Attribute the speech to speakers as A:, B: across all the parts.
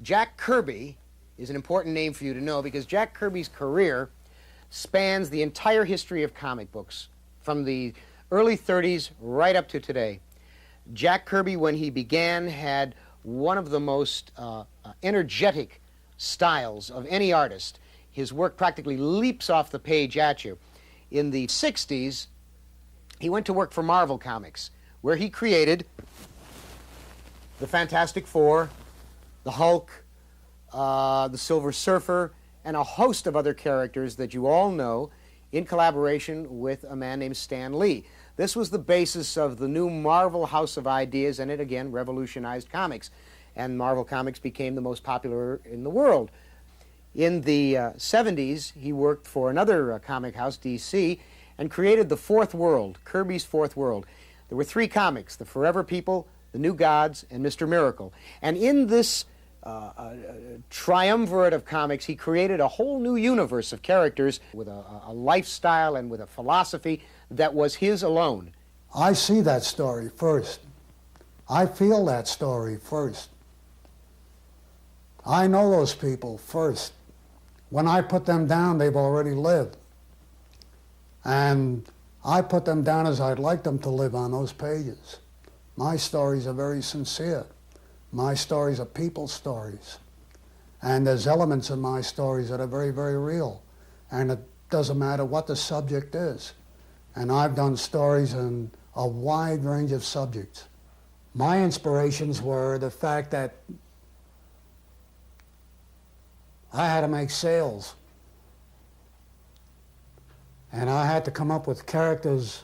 A: Jack Kirby is an important name for you to know because Jack Kirby's career spans the entire history of comic books, from the early 30s right up to today. Jack Kirby, when he began, had one of the most energetic styles of any artist. His work practically leaps off the page at you. In the 60s, he went to work for Marvel Comics, where he created the Fantastic Four, the Hulk, the Silver Surfer, and a host of other characters that you all know, in collaboration with a man named Stan Lee. This was the basis of the new Marvel House of Ideas, and it again revolutionized comics. And Marvel Comics became the most popular in the world. In the 70s, he worked for another comic house, DC, and created the Fourth World, Kirby's Fourth World. There were three comics, The Forever People, The New Gods, and Mr. Miracle. And in this triumvirate of comics, he created a whole new universe of characters with a lifestyle and with a philosophy that was his alone.
B: I see that story first. I feel that story first. I know those people first. When I put them down, they've already lived. And I put them down as I'd like them to live on those pages. My stories are very sincere. My stories are people's stories. And there's elements in my stories that are very, very real. And it doesn't matter what the subject is. And I've done stories in a wide range of subjects. My inspirations were the fact that I had to make sales. And I had to come up with characters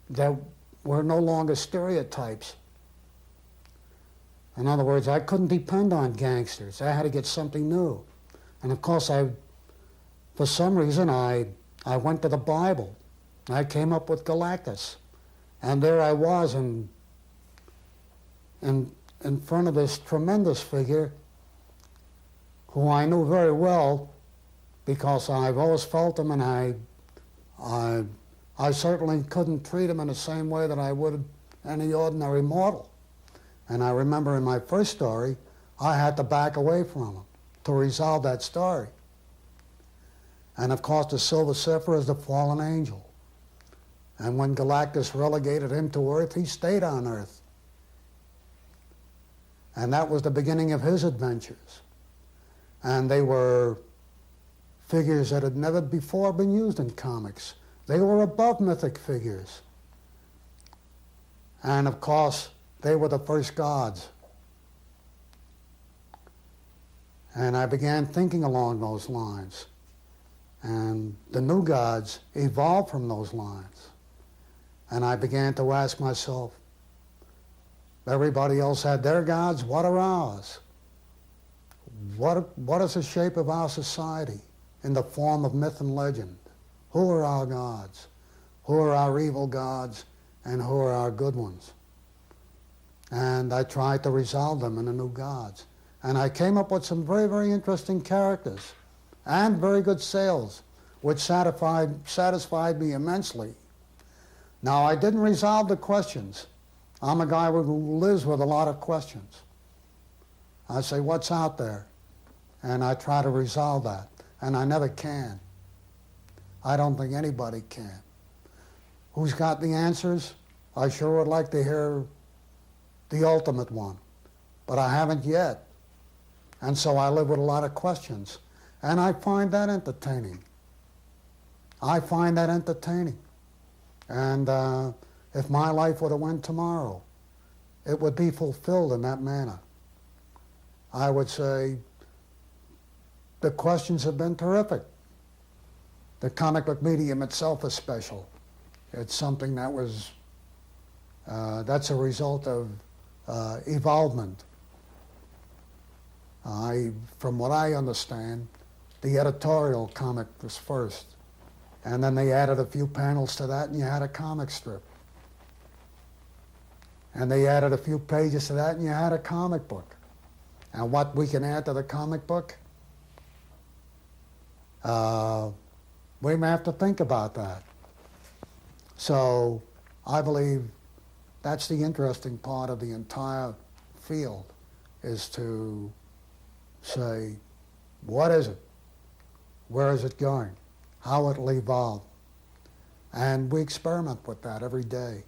B: that were no longer stereotypes. In other words, I couldn't depend on gangsters. I had to get something new. And of course, for some reason, I went to the Bible. I came up with Galactus. And there I was in front of this tremendous figure who I knew very well because I've always felt him, and I certainly couldn't treat him in the same way that I would any ordinary mortal. And I remember in my first story, I had to back away from him to resolve that story. And of course, the Silver Surfer is the fallen angel. And when Galactus relegated him to Earth, he stayed on Earth. And that was the beginning of his adventures. And they were figures that had never before been used in comics. They were above mythic figures. And of course, they were the first gods. And I began thinking along those lines. And the new gods evolved from those lines. And I began to ask myself, everybody else had their gods, what are ours? What is the shape of our society in the form of myth and legend? Who are our gods? Who are our evil gods? And who are our good ones? And I tried to resolve them in the new gods. And I came up with some very, very interesting characters and very good sales, which satisfied me immensely. Now, I didn't resolve the questions. I'm a guy who lives with a lot of questions. I say, what's out there? And I try to resolve that. And I never can. I don't think anybody can. Who's got the answers? I sure would like to hear the ultimate one. But I haven't yet. And so I live with a lot of questions. And I find that entertaining. I find that entertaining. And if my life would have went tomorrow, it would be fulfilled in that manner. I would say the questions have been terrific. The comic book medium itself is special. It's something that was, that's a result of evolvement. From what I understand, the editorial comic was first. And then they added a few panels to that and you had a comic strip. And they added a few pages to that and you had a comic book. And what we can add to the comic book, we may have to think about that. So I believe that's the interesting part of the entire field, is to say, what is it? Where is it going? How it will evolve? And we experiment with that every day.